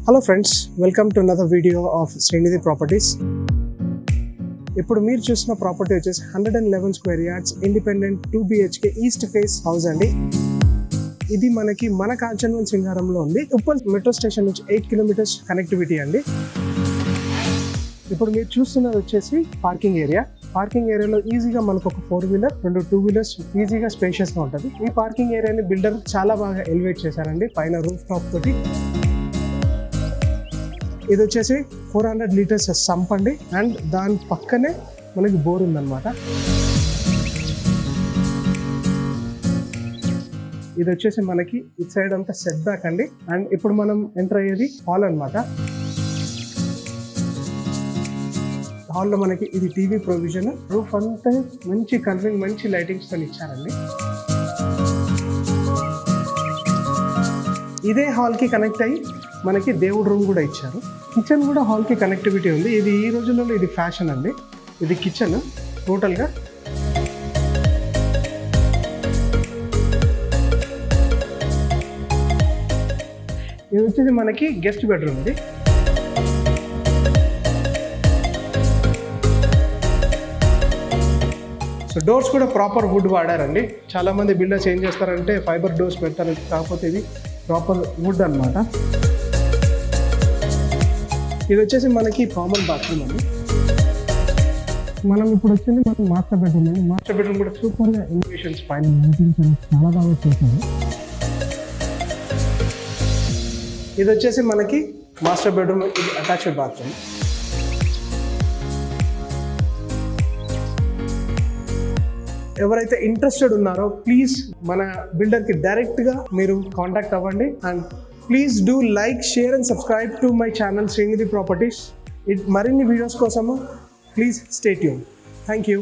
Hello friends, welcome to another video of Srinidhi properties. ఇప్పుడు మీరు చూసిన ప్రాపర్టీ వచ్చేసి 111 square yards independent 2 BHK east face house అండి. ఇది మనకి మన కాంచన్వల్ సింగారంలో ఉంది. ఉప్పల్ మెట్రో స్టేషన్ నుంచి 8 కిలోమీటర్స్ కనెక్టివిటీ అండి. ఇప్పుడు మీరు చూస్తున్నది వచ్చేసి పార్కింగ్ ఏరియా. పార్కింగ్ ఏరియాలో ఈజీగా మనకు ఒక 4 వీలర్ 2 2 వీలర్స్ ఈజీగా స్పేషియస్గా ఉంటుంది. ఈ పార్కింగ్ ఏరియాని బిల్డర్ చాలా బాగా ఎలివేట్ చేశారండి. పైన రూఫ్ టాప్ తోటి. ఇది వచ్చేసి 400 లీటర్స్ సంప్ అండి. అండ్ దాని పక్కనే మనకి బోర్ ఉందన్నమాట. ఇది వచ్చేసి మనకి ఇటు సైడ్ అంతా సెట్ బ్యాక్ అండి. అండ్ ఇప్పుడు మనం ఎంటర్ అయ్యేది హాల్ అనమాట. హాల్లో మనకి ఇది టీవీ ప్రొవిజన్. రూఫ్ అంతా మంచి కలరింగ్, మంచి లైటింగ్స్ తో ఇచ్చారండి. ఇదే హాల్ కి కనెక్ట్ అయ్యి మనకి దేవుడు రూమ్ కూడా ఇచ్చారు. కిచెన్ కూడా హాల్ కి కనెక్టివిటీ ఉంది. ఇది ఈ రోజుల్లో ఇది ఫ్యాషన్ అండి. ఇది కిచెన్ టోటల్గా. ఇది వచ్చేసి మనకి గెస్ట్ బెడ్రూమ్ ఇది. సో డోర్స్ కూడా ప్రాపర్ వుడ్ వాడారండి. చాలామంది బిల్డర్స్ ఏం చేస్తారంటే ఫైబర్ డోర్స్ పెడతారు, కాకపోతే ఇది ప్రాపర్ వుడ్ అనమాట. ఇది వచ్చేసి మనకి కామన్ బాత్రూమ్ అండి. మనం ఇప్పుడు వచ్చింది మనం మాస్టర్ బెడ్రూమ్ అండి. మాస్టర్ బెడ్రూమ్ కూడా సూపర్గా ఇన్వెషన్స్ పైన చాలా బాగా చేశారు. ఇది వచ్చేసి మనకి మాస్టర్ బెడ్రూమ్, ఇది అటాచ్డ్ బాత్రూమ్. ఎవరైతే ఇంట్రెస్టెడ్ ఉన్నారో ప్లీజ్ మన బిల్డర్కి డైరెక్ట్గా మీరు కాంటాక్ట్ అవ్వండి. And please do like, share and subscribe to my channel Srinidhi properties. మరిన్ని వీడియోస్ కోసము please stay tune. Thank you.